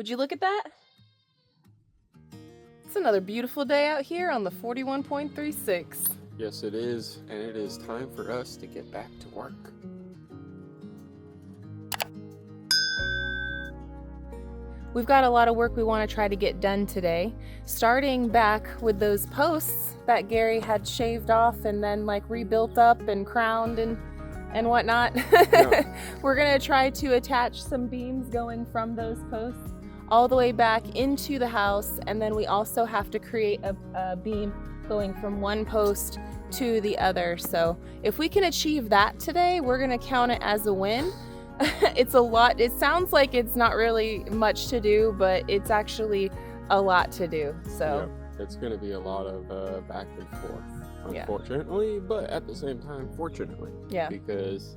Would you look at that? It's another beautiful day out here on the 41.36. Yes, it is, and it is time for us to get back to work. We've got a lot of work we want to try to get done today, starting back with those posts that Gary had shaved off and then like rebuilt up and crowned and whatnot. Yeah. We're going to try to attach some beams going from those posts all the way back into the house, and then we also have to create a beam going from one post to the other. So if we can achieve that today, we're going to count it as a win. It's a lot. It sounds like it's not really much to do, but it's actually a lot to do. So yeah, it's going to be a lot of back and forth, unfortunately, but at the same time, fortunately. Yeah. Because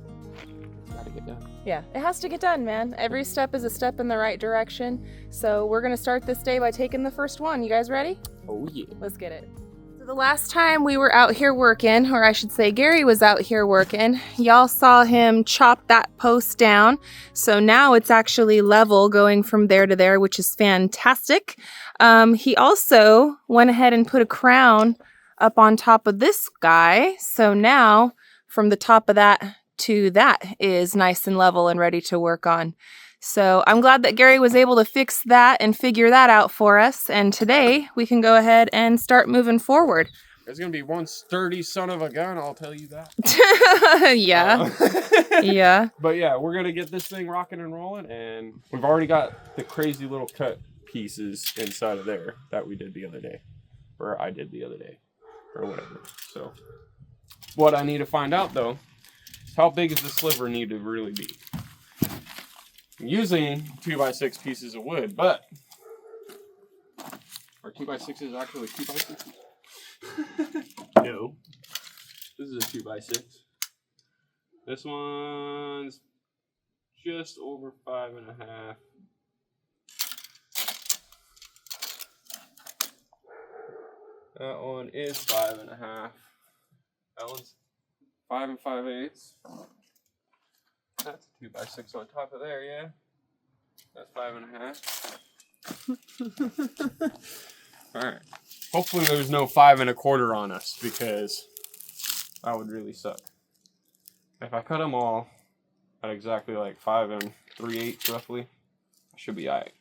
it's got to get done. Yeah, it has to get done, man. Every step is a step in the right direction. So we're going to start this day by taking the first one. You guys ready? Oh, yeah. Let's get it. The last time we were out here working, or I should say Gary was out here working, y'all saw him chop that post down. So now it's actually level going from there to there, which is fantastic. He also went ahead and put a crown up on top of this guy. So now from the top of that to that is nice and level and ready to work on. So I'm glad that Gary was able to fix that and figure that out for us. And today we can go ahead and start moving forward. It's going to be one sturdy son of a gun, I'll tell you that. Yeah. Yeah. But yeah, we're going to get this thing rocking and rolling. And we've already got the crazy little cut pieces inside of there that we did the other day. Or I did the other day. Or whatever. So what I need to find out though, is how big does the sliver need to really be? I'm using 2x6 pieces of wood, but are 2x6s actually 2x6s? No. This is a 2x6. This one's just over 5.5. That one is 5.5. That one's 5 5/8. That's a 2x6 on top of there, yeah. That's 5.5. Alright. Hopefully there's no 5 1/4 on us, because that would really suck. If I cut them all at exactly like 5 3/8 roughly, I should be alright.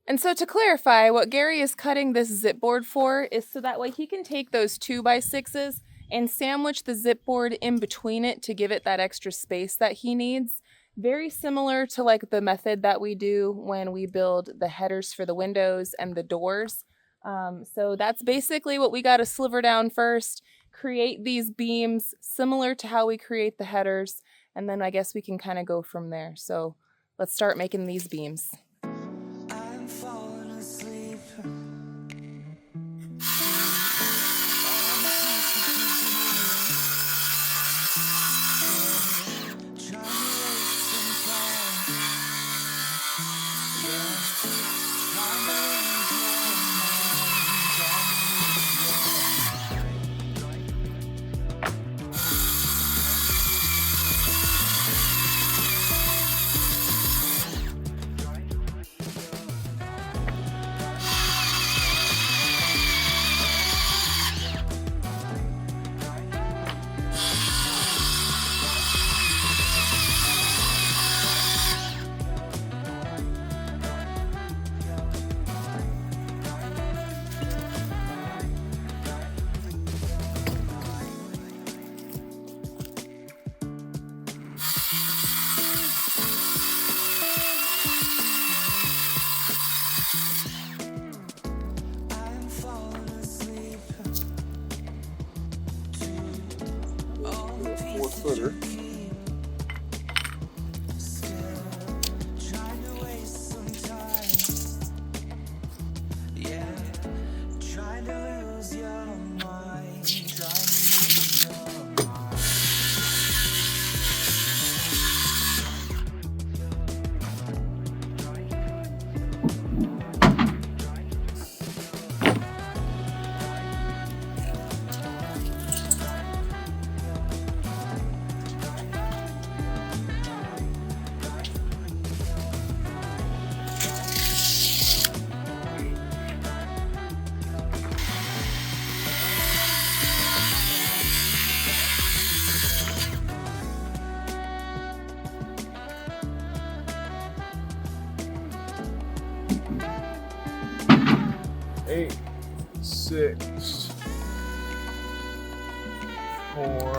And so to clarify, what Gary is cutting this zip board for is so that way he can take those 2x6s and sandwich the zip board in between it to give it that extra space that he needs. Very similar to like the method that we do when we build the headers for the windows and the doors. So that's basically what we got to sliver down first, create these beams similar to how we create the headers, and then I guess we can kind of go from there. So let's start making these beams. Footer. 8, 6, 4.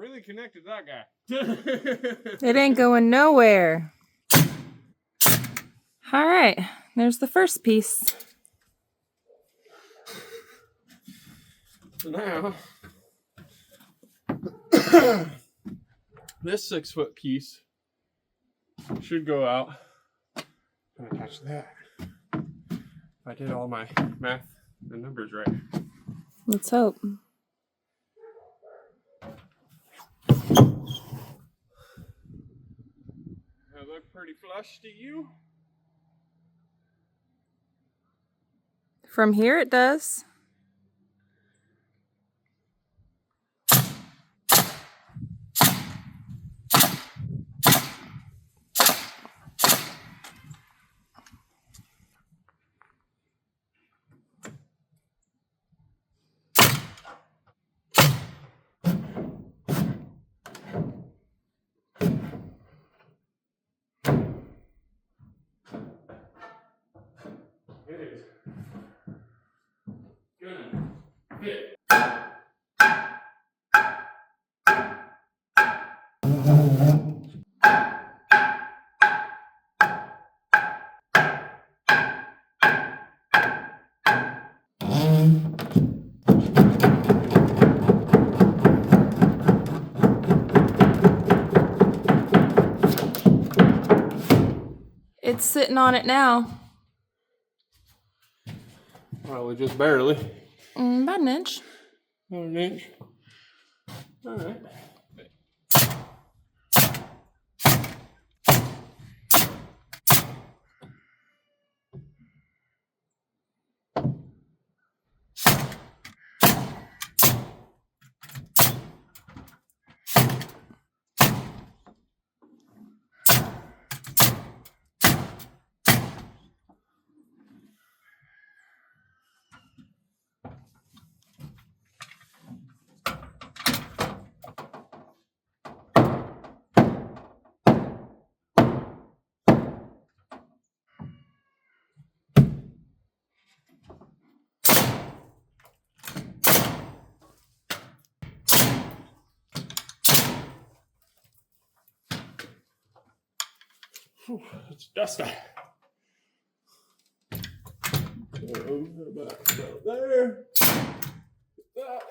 Really connected that guy. It ain't going nowhere. All right, there's the first piece. So now, this 6-foot piece should go out and attach that. If I did all my math and numbers right. Let's hope. That look pretty flush to you? From here it does. It is good fit. sitting on it now. Probably just barely. About an inch. About an inch. All right. Whew, it's dusty. About there. That.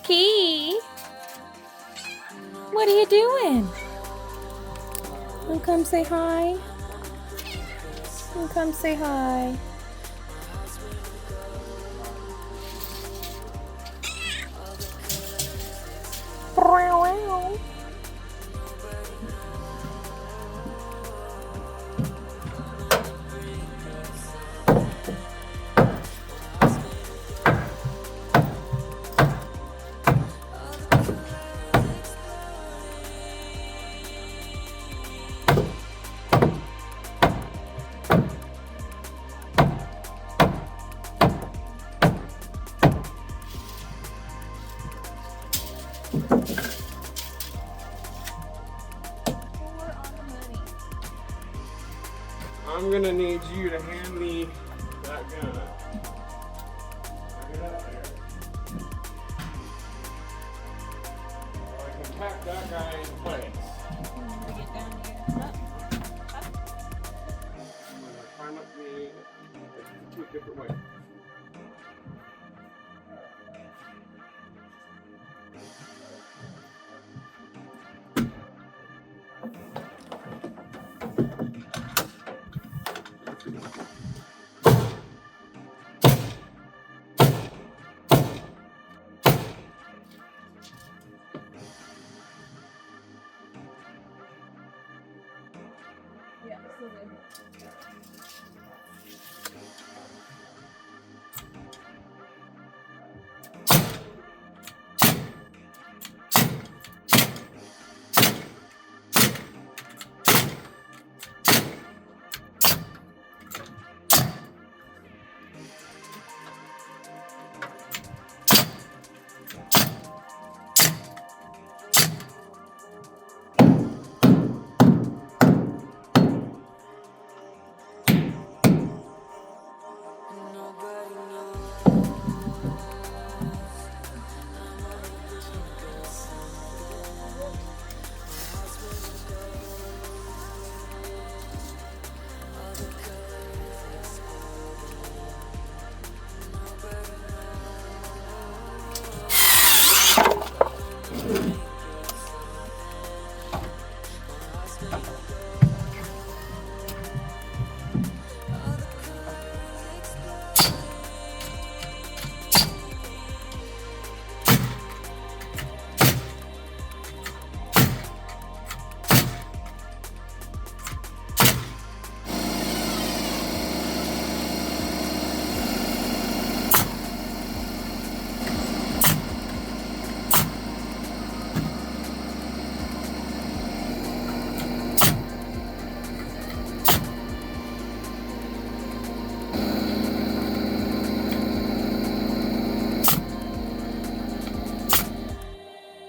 Key, what are you doing? You come say hi. You come say hi. I'm gonna need you to hand me that gun. Get out there. So I can pack that guy in place. Get down here. I'm gonna climb up the a different way. Yeah, so good.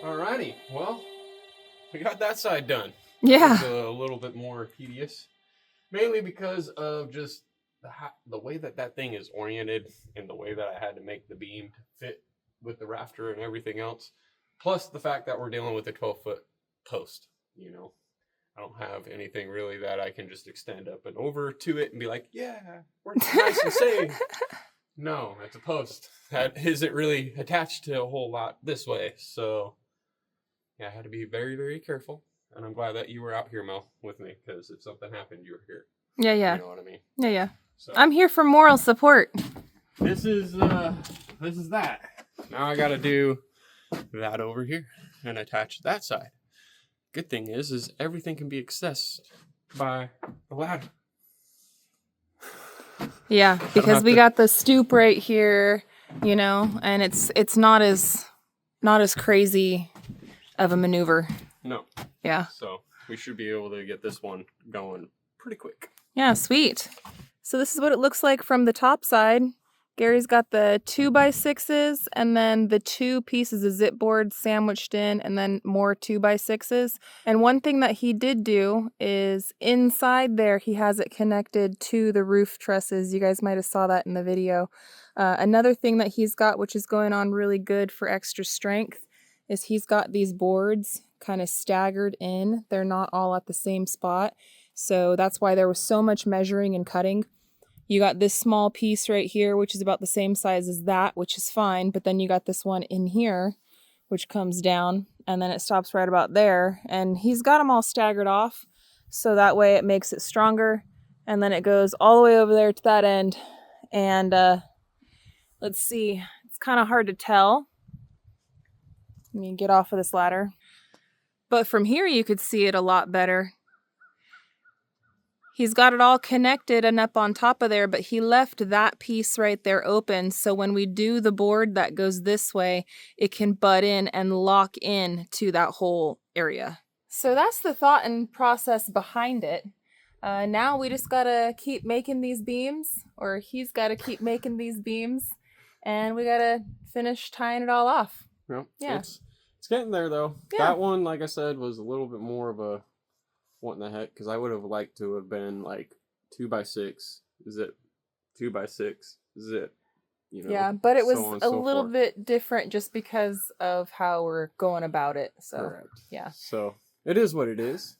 Alrighty, well, we got that side done. Yeah. It's a little bit more tedious, mainly because of just the way that thing is oriented and the way that I had to make the beam to fit with the rafter and everything else. Plus the fact that we're dealing with a 12-foot post, you know. I don't have anything really that I can just extend up and over to it and be like, yeah, we're nice and safe. No, it's a post that isn't really attached to a whole lot this way. So, yeah, I had to be very, very careful. And I'm glad that you were out here, Mel, with me, because if something happened, you were here. Yeah, yeah. You know what I mean? Yeah, yeah. So, I'm here for moral support. This is that. Now I got to do that over here and attach that side. Good thing is everything can be accessed by the ladder. Yeah, because we got the stoop right here, you know, and it's not as crazy of a maneuver. No. Yeah. So we should be able to get this one going pretty quick. Yeah, sweet. So this is what it looks like from the top side. Gary's got the 2x6s and then the 2 pieces of zip board sandwiched in and then more 2x6s. And one thing that he did do is inside there, he has it connected to the roof trusses. You guys might have saw that in the video. Another thing that he's got, which is going on really good for extra strength, is he's got these boards kind of staggered in. They're not all at the same spot. So that's why there was so much measuring and cutting. You got this small piece right here, which is about the same size as that, which is fine. But then you got this one in here, which comes down, and then it stops right about there. And he's got them all staggered off, so that way it makes it stronger. And then it goes all the way over there to that end. And let's see, it's kind of hard to tell. Let me get off of this ladder. But from here, you could see it a lot better. He's got it all connected and up on top of there, but he left that piece right there open. So when we do the board that goes this way, it can butt in and lock in to that whole area. So that's the thought and process behind it. Now we just gotta keep making these beams, or he's gotta keep making these beams, and we gotta finish tying it all off. Well, yeah. It's getting there though. Yeah. That one, like I said, was a little bit more of a what in the heck, because I would have liked to have been like 2x6 zip, 2x6 zip, you know. Yeah, but it was so on and a so little forth. bit different just because of how we're going about it. So Correct. Yeah. So it is what it is.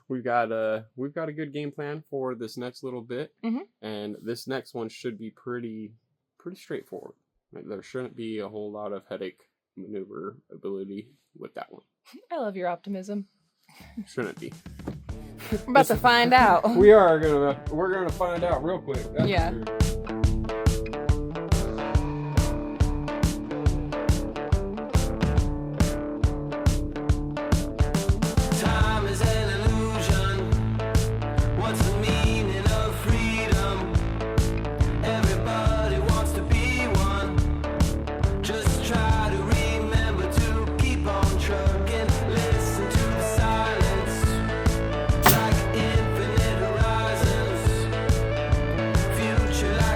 We've got a good game plan for this next little bit, and this next one should be pretty straightforward. Like, there shouldn't be a whole lot of headache maneuver ability with that one. I love your optimism. Shouldn't be. We're about to find out. We're gonna find out real quick. That's Yeah. for sure. Time is an illusion. What's the meaning of freedom? Everybody wants to be one. Just try to remember to keep on trucking. Listen to the silence, like infinite horizons. Future like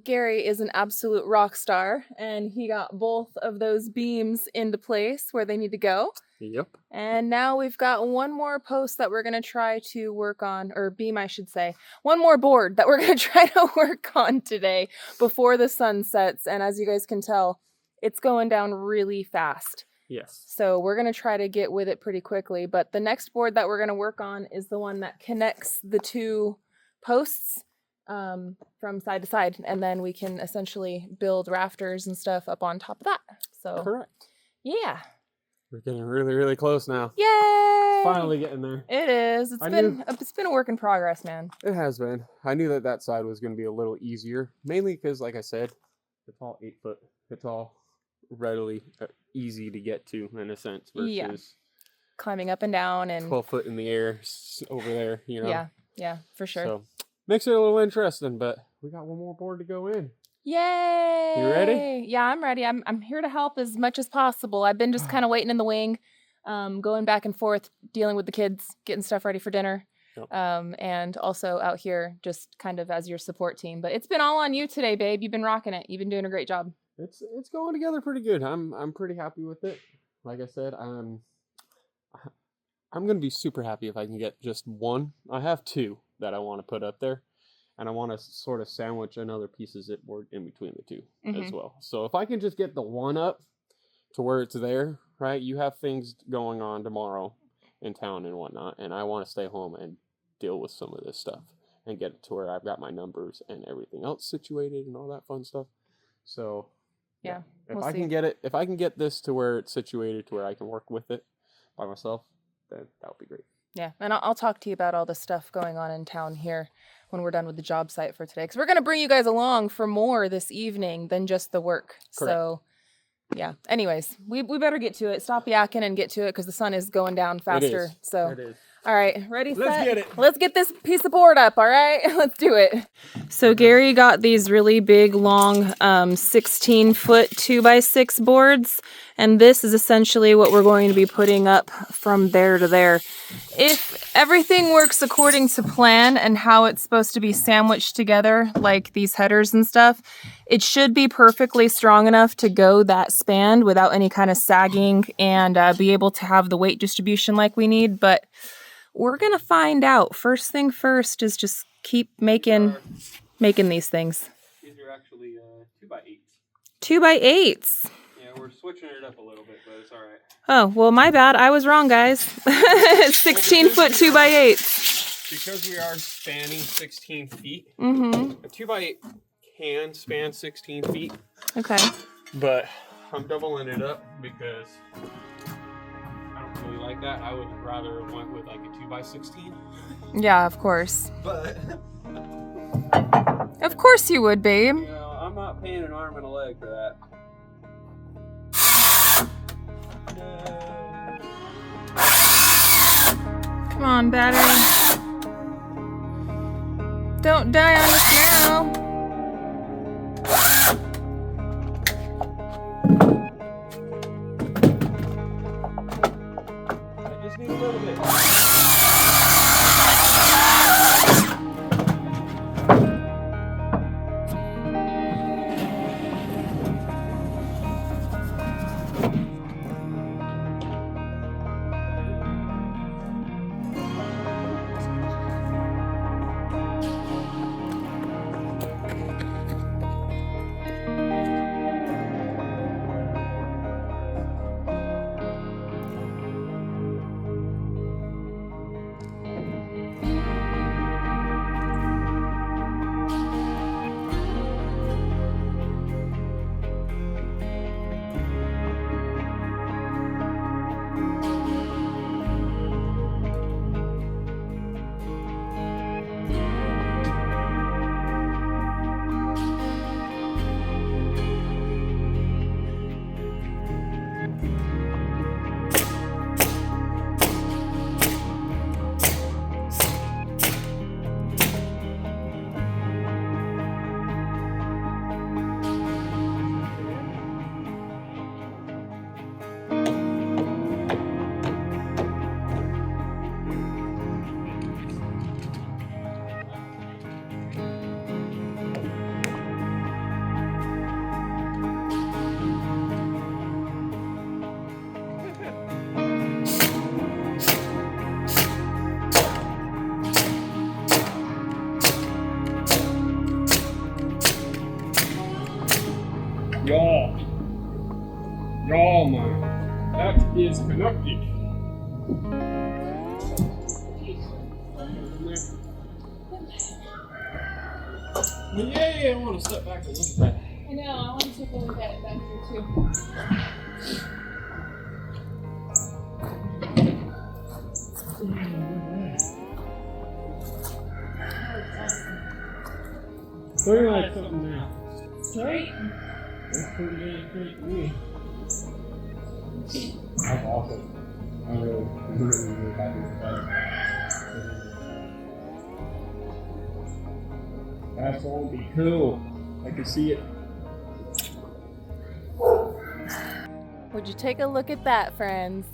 Gary is an absolute rock star, and he got both of those beams into place where they need to go. Yep. And now we've got one more post that we're going to try to work on, or beam, I should say. One more board that we're going to try to work on today before the sun sets. And as you guys can tell, it's going down really fast. Yes. So we're going to try to get with it pretty quickly. But the next board that we're going to work on is the one that connects the two posts from side to side. And then we can essentially build rafters and stuff up on top of that. So Correct. yeah. We're getting really, really close now. Yay! Finally getting there. It is. It's been a work in progress, man. It has been. I knew that that side was going to be a little easier, mainly because, like I said, it's all 8 foot. It's all readily easy to get to in a sense versus climbing up and down and 12 foot in the air over there. You know. Yeah, for sure. So makes it a little interesting, but we got one more board to go in. Yay! You ready? Yeah, I'm ready. I'm here to help as much as possible. I've been just kind of waiting in the wing, going back and forth, dealing with the kids, getting stuff ready for dinner, and also out here just kind of as your support team. But it's been all on you today, babe. You've been rocking it. You've been doing a great job. It's going together pretty good. I'm pretty happy with it. Like I said, I'm gonna be super happy if I can get just one. I have two that I want to put up there. And I want to sort of sandwich another piece of zipboard in between the two as well. So if I can just get the one up to where it's there, right? You have things going on tomorrow in town and whatnot. And I want to stay home and deal with some of this stuff and get it to where I've got my numbers and everything else situated and all that fun stuff. So yeah, if I can get this to where it's situated to where I can work with it by myself, then that would be great. Yeah, and I'll talk to you about all the stuff going on in town here when we're done with the job site for today. Because we're going to bring you guys along for more this evening than just the work. Correct. So, yeah. Anyways, we better get to it. Stop yakking and get to it because the sun is going down faster. It is. So, It is. All right, ready, set? Let's get it. Let's get this piece of board up, all right? Let's do it. So Gary got these really big, long 16-foot 2x6 boards, and this is essentially what we're going to be putting up from there to there. If everything works according to plan and how it's supposed to be sandwiched together, like these headers and stuff, it should be perfectly strong enough to go that span without any kind of sagging and be able to have the weight distribution like we need, but we're going to find out. First thing first is just keep making these things. These are actually 2x8s. 2x8s. Yeah, we're switching it up a little bit, but it's all right. Oh, well, my bad. I was wrong, guys. 16-foot 2x8s. Because we are spanning 16 feet, Mm-hmm. a 2x8 can span 16 feet, Okay. but I'm doubling it up because I don't really like that. I would rather have went with like a 2x16. Yeah, of course. But Of course you would, babe. you know, I'm not paying an arm and a leg for that. No. Come on, battery. Don't die on us now. I just need a little bit. Yaw. Yaw, man. That is connected. Yeah, I want to step back and look at that. I know, I want to take a look at it back here too. Looking like something now. Straight? That's pretty damn straight to me. That's awesome. I'm really happy with that. That's gonna be cool. I can see it. Would you take a look at that, friends?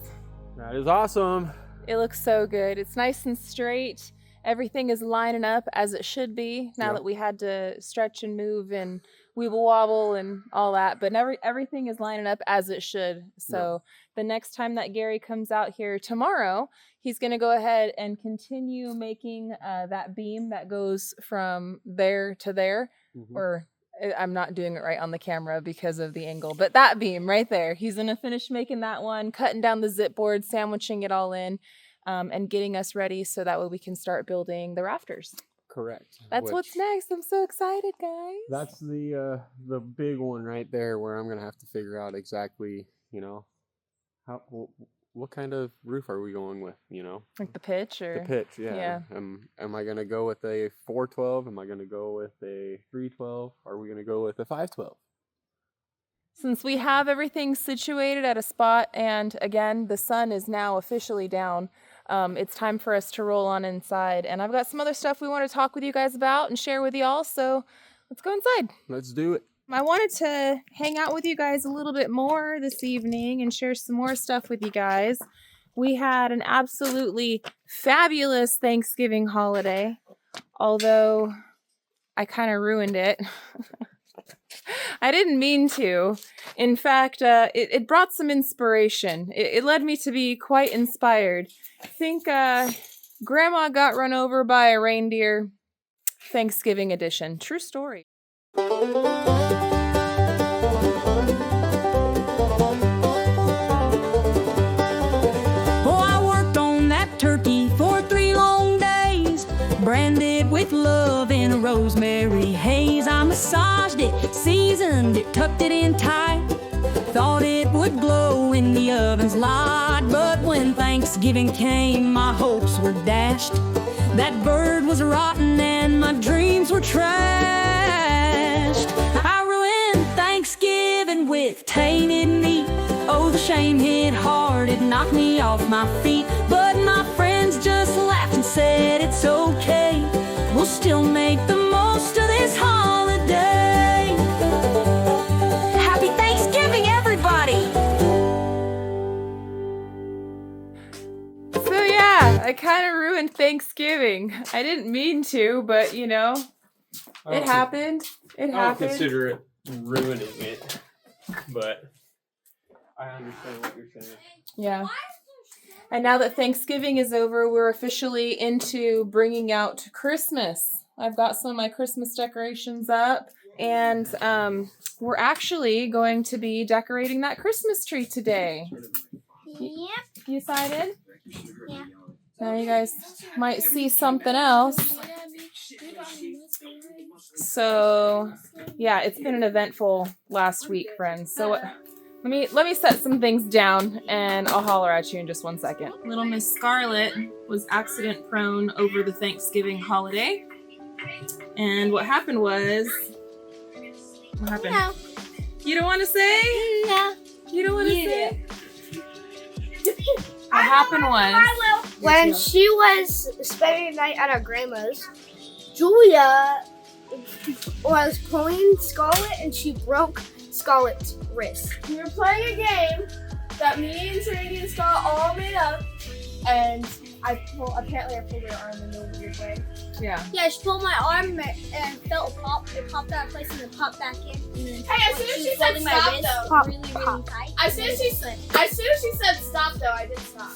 That is awesome. It looks so good. It's nice and straight. Everything is lining up as it should be now that we had to stretch and move and weeble wobble and all that. But everything is lining up as it should. So the next time that Gary comes out here tomorrow, he's going to go ahead and continue making that beam that goes from there to there. Or I'm not doing it right on the camera because of the angle. But that beam right there, he's going to finish making that one, cutting down the zip board, sandwiching it all in. And getting us ready so that way we can start building the rafters. Correct. That's what's next. I'm so excited, guys. That's the big one right there where I'm gonna have to figure out exactly, you know, what kind of roof are we going with, you know? Like the pitch or the pitch, yeah. Am I gonna go with a 412? Am I gonna go with a 312? Are we gonna go with a 512? Since we have everything situated at a spot, and again, the sun is now officially down, it's time for us to roll on inside. And I've got some other stuff we want to talk with you guys about and share with y'all, so let's go inside. Let's do it. I wanted to hang out with you guys a little bit more this evening and share some more stuff with you guys. We had an absolutely fabulous Thanksgiving holiday, although I kind of ruined it. I didn't mean to. In fact, it brought some inspiration. It led me to be quite inspired. I think Grandma got run over by a reindeer. Thanksgiving edition. True story. I worked on that turkey for 3 long days, branded with love and a rosemary haze. I massaged it, seasoned it, tucked it in tight. Thought it would glow in the oven's light, but when Thanksgiving came, my hopes were dashed. That bird was rotten and my dreams were trashed. I ruined Thanksgiving with tainted meat. Oh, the shame hit hard, it knocked me off my feet. But my friends just laughed and said it's okay, we'll still make the most of this holiday. Happy Thanksgiving, everybody! So yeah, I kind of ruined Thanksgiving. I didn't mean to, but you know, it happened. It happened. I don't consider it ruining it, but I understand what you're saying. Yeah. And now that Thanksgiving is over, we're officially into bringing out Christmas. I've got some of my Christmas decorations up, and we're actually going to be decorating that Christmas tree today. Yep. You excited? Yeah. Now you guys might see something else. So, yeah, it's been an eventful last week, friends. So let me set some things down, and I'll holler at you in just 1 second. Little Miss Scarlet was accident prone over the Thanksgiving holiday. And what happened was... What happened? No. You don't want to say? No. You don't want to say? What happened was... When she was spending the night at our grandma's, Julia was pulling Scarlet and she broke Scarlet's wrist. We were playing a game that me and Sadie and Scarlet all made up, and apparently I pulled her arm in a weird way. Yeah. Yeah, she pulled my arm and felt pop. It popped out of place and then popped back in. And then Hey, as soon as she said stop, though. Pop, Really, really pop. tight. As soon as she said stop, though, I did stop.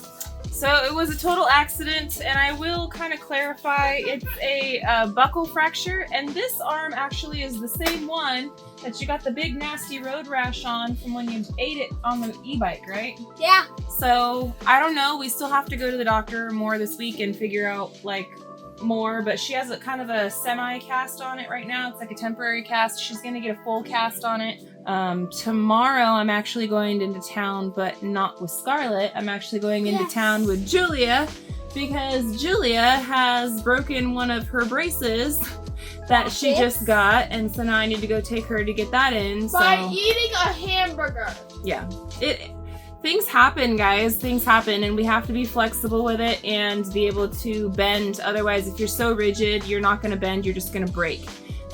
So it was a total accident, and I will kind of clarify, it's a buckle fracture, and this arm actually is the same one that you got the big nasty road rash on from when you ate it on the e-bike, right? Yeah. So I don't know, we still have to go to the doctor more this week and figure out like more, but she has a kind of a semi-cast on it right now. It's like a temporary cast. She's gonna get a full cast on it. Tomorrow I'm actually going into town, but not with Scarlett. I'm actually going into town with Julia because Julia has broken one of her braces that she just got, and so now I need to go take her to get that in. By eating a hamburger. Yeah. Things happen, guys. Things happen, and we have to be flexible with it and be able to bend. Otherwise, if you're so rigid, you're not going to bend, you're just going to break.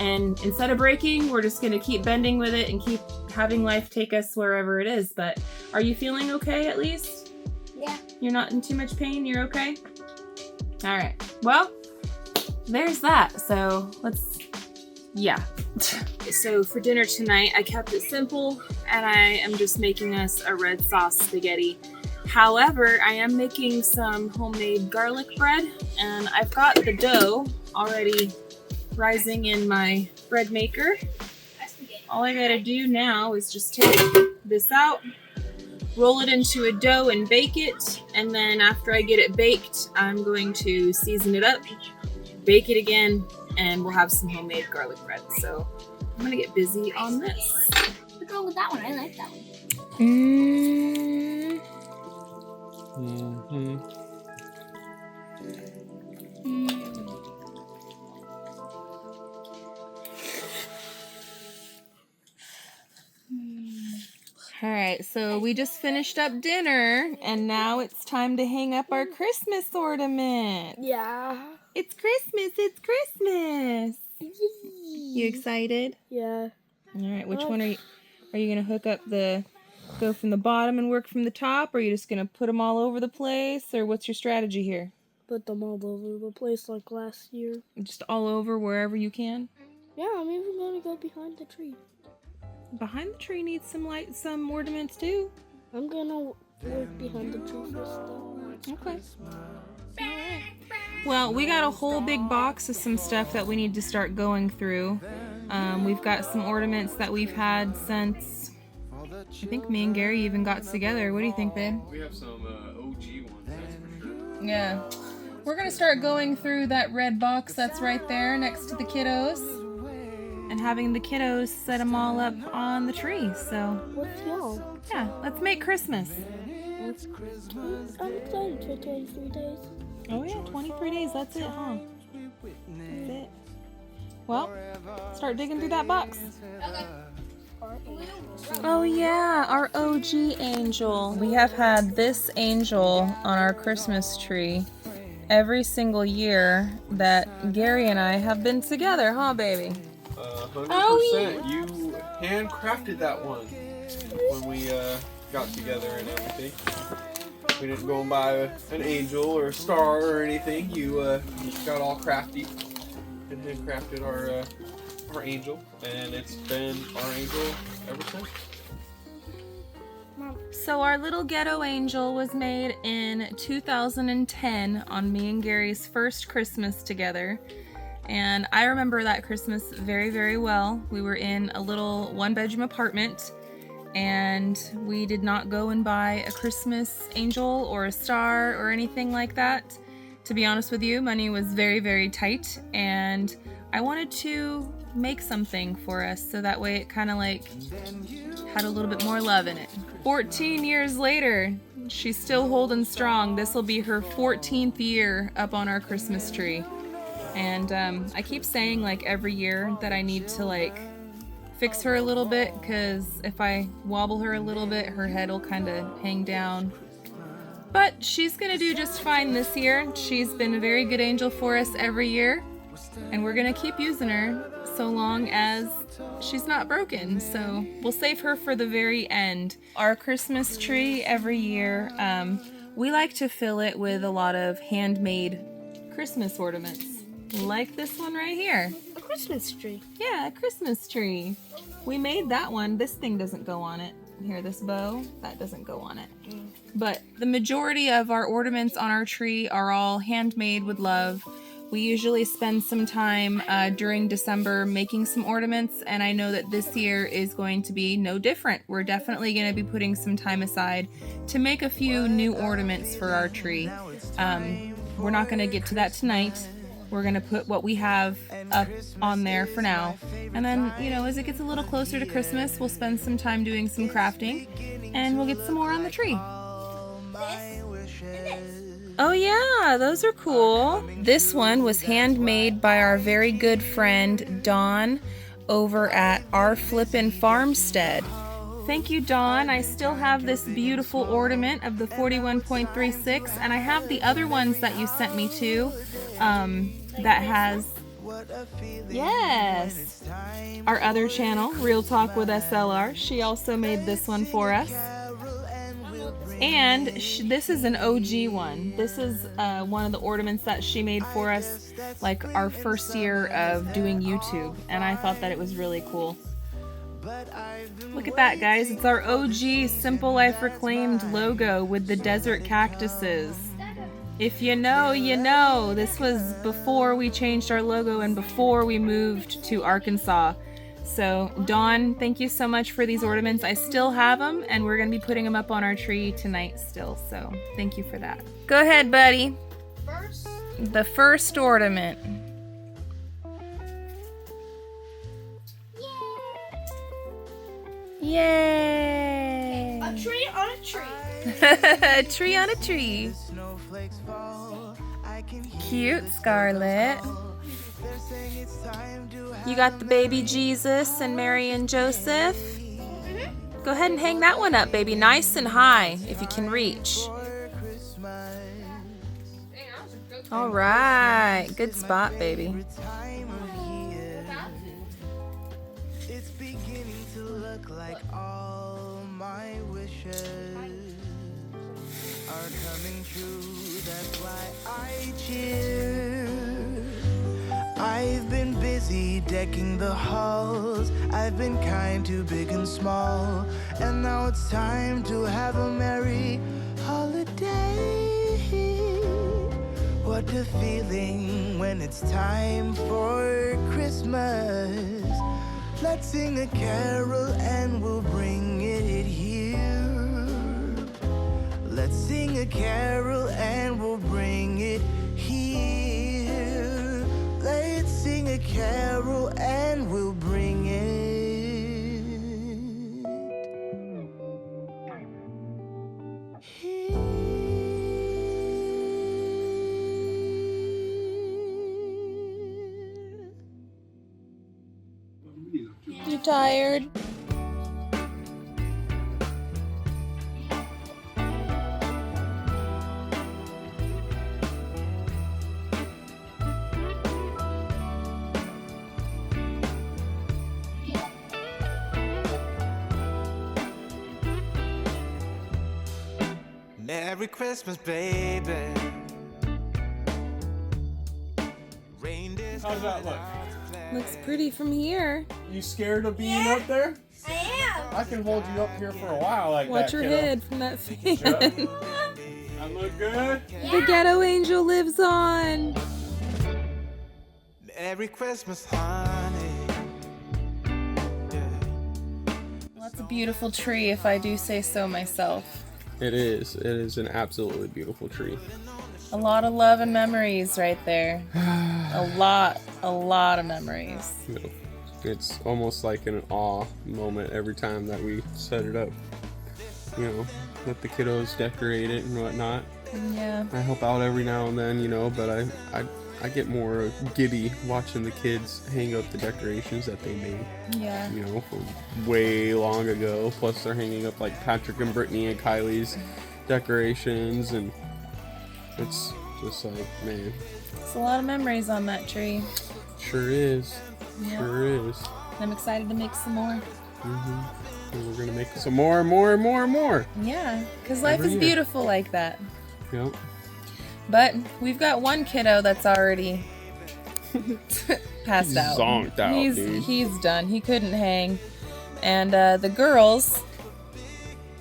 And instead of breaking, we're just going to keep bending with it and keep having life take us wherever it is. But are you feeling okay at least? Yeah. You're not in too much pain? You're okay? All right. Well, there's that. So yeah. So for dinner tonight, I kept it simple, and I am just making us a red sauce spaghetti. However, I am making some homemade garlic bread, and I've got the dough already rising in my bread maker. All I gotta do now is just take this out, roll it into a dough and bake it, and then after I get it baked, I'm going to season it up, bake it again, and we'll have some homemade garlic bread. So I'm gonna get busy on this. What's wrong with that one? I like that one. All right, so we just finished up dinner, and now it's time to hang up our Christmas ornament. Yeah. It's Christmas! It's Christmas! You excited? Yeah. All right, which one are you gonna hook up go from the bottom and work from the top, or are you just gonna put them all over the place, or what's your strategy here? Put them all over the place like last year. Just all over wherever you can? Yeah, I'm even gonna go behind the tree. Behind the tree needs some ornaments too. I'm gonna work behind the tree first though. Okay. Well, we got a whole big box of some stuff that we need to start going through. We've got some ornaments that we've had since, I think me and Gary even got together. What do you think, babe? We have some OG ones, that's for sure. Yeah. We're gonna start going through that red box that's right there next to the kiddos, and having the kiddos set them all up on the tree. So, What's y'all? yeah, let's make Christmas. I'm excited for 23 days. Oh yeah, 23 days, that's it, huh? That's it. Well, start digging through that box. Oh yeah, our OG angel. We have had this angel on our Christmas tree every single year that Gary and I have been together, huh, baby? 100%. You handcrafted that one when we got together and everything. We didn't go and buy an angel or a star or anything. You got all crafty and handcrafted our angel, and it's been our angel ever since. So our little ghetto angel was made in 2010 on me and Gary's first Christmas together. And I remember that Christmas very, very well. We were in a little one-bedroom apartment, and we did not go and buy a Christmas angel or a star or anything like that. To be honest with you, money was very, very tight, and I wanted to make something for us so that way it kind of like had a little bit more love in it. 14 years later, she's still holding strong. This will be her 14th year up on our Christmas tree. And I keep saying like every year that I need to like fix her a little bit, because if I wobble her a little bit, her head will kind of hang down. But she's gonna do just fine this year. She's been a very good angel for us every year, and we're gonna keep using her so long as she's not broken. So we'll save her for the very end. Our Christmas tree every year, we like to fill it with a lot of handmade Christmas ornaments. Like this one right here. A Christmas tree. Yeah, a Christmas tree. We made that one. This thing doesn't go on it. Here, this bow, that doesn't go on it. But the majority of our ornaments on our tree are all handmade with love. We usually spend some time during December making some ornaments, and I know that this year is going to be no different. We're definitely going to be putting some time aside to make a few new ornaments for our tree. We're not going to get to that tonight. We're going to put what we have up on there for now. And then, you know, as it gets a little closer to Christmas, we'll spend some time doing some crafting, and we'll get some more on the tree. Oh yeah, those are cool. This one was handmade by our very good friend Dawn over at Our Flippin' Farmstead. Thank you, Dawn. I still have this beautiful ornament of the 41.36, and I have the other ones that you sent me too, that has, yes, our other channel, Real Talk with SLR. She also made this one for us. And this is an OG one. This is one of the ornaments that she made for us, like our first year of doing YouTube, and I thought that it was really cool. Look at that, guys. It's our OG Simple Life Reclaimed logo with the desert cactuses. If you know, you know. This was before we changed our logo and before we moved to Arkansas. So, Dawn, thank you so much for these ornaments. I still have them, and we're going to be putting them up on our tree tonight still. So, thank you for that. Go ahead, buddy. The first ornament. Yay! A tree on a tree. A tree on a tree. Cute, Scarlett. You got the baby Jesus and Mary and Joseph. Go ahead and hang that one up, baby. Nice and high, if you can reach. All right. Good spot, baby. It's beginning to look like all my wishes are coming true. That's why I cheer. I've been busy decking the halls. I've been kind to big and small. And now it's time to have a merry holiday. What a feeling when it's time for Christmas. Let's sing a carol and we'll bring it here. Let's sing a carol and we'll bring it here. Let's sing a carol and we'll bring it here. You tired? Merry Christmas, baby. How's that look? Looks pretty from here. You scared of being up there? I am. I can hold you up here for a while like Watch that, your kiddo. head from that fan. I look good? The ghetto angel lives on. Merry Christmas, honey. Well, that's a beautiful tree, if I do say so myself. It is. It is an absolutely beautiful tree. A lot of love and memories right there. A lot of memories. You know, it's almost like an awe moment every time that we set it up. You know, let the kiddos decorate it and whatnot. Yeah. I help out every now and then, you know, but I get more giddy watching the kids hang up the decorations that they made. Yeah. You know, from way long ago. Plus they're hanging up like Patrick and Brittany and Kylie's decorations, and it's just like, man. It's a lot of memories on that tree. Sure is. Yeah. Sure is. I'm excited to make some more. And we're gonna make some more and more and more and more. Yeah, because life Every is year. beautiful like that. Yep. But we've got one kiddo that's already passed out. Zonked out, dude. He's done. He couldn't hang. And the girls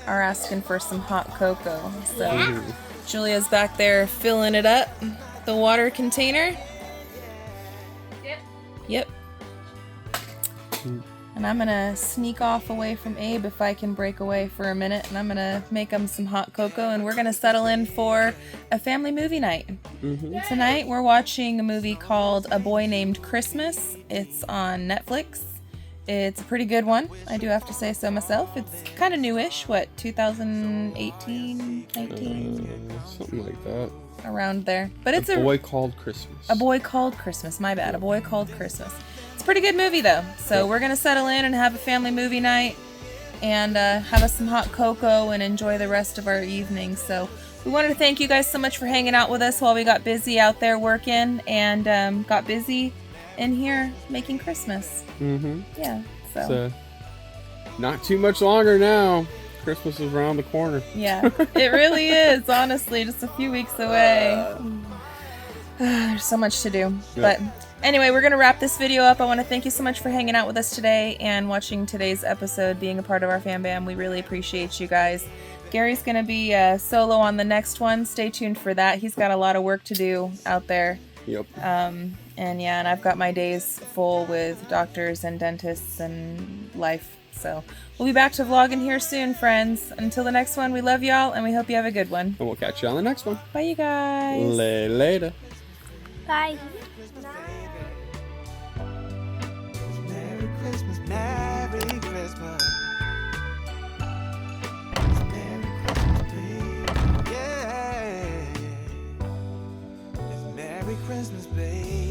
are asking for some hot cocoa. So Julia's back there filling it up, the water container. Yep. And I'm gonna sneak off away from Abe if I can break away for a minute, and I'm gonna make him some hot cocoa, and we're gonna settle in for a family movie night. Tonight we're watching a movie called A Boy Named Christmas. It's on Netflix. It's a pretty good one, I do have to say so myself. It's kind of newish, what, 2018, 19? Something like that. Around there. But it's A Boy Called Christmas. A Boy Called Christmas, my bad. A Boy Called Christmas. It's a pretty good movie though. So we're gonna settle in and have a family movie night and have us some hot cocoa and enjoy the rest of our evening. So we wanted to thank you guys so much for hanging out with us while we got busy out there working and got busy in here making Christmas. Yeah, so not too much longer now. Christmas is around the corner. Yeah, it really is, honestly, just a few weeks away. There's so much to do. But anyway, we're going to wrap this video up. I want to thank you so much for hanging out with us today and watching today's episode, being a part of our fan bam. We really appreciate you guys. Gary's going to be solo on the next one. Stay tuned for that. He's got a lot of work to do out there. Yep. And I've got my days full with doctors and dentists and life. So we'll be back to vlogging here soon, friends. Until the next one, we love y'all and we hope you have a good one. And we'll catch you on the next one. Bye, you guys. Later. Bye. Merry Christmas, Merry Christmas. Merry Christmas, baby. Yeah. It's Merry Christmas, baby.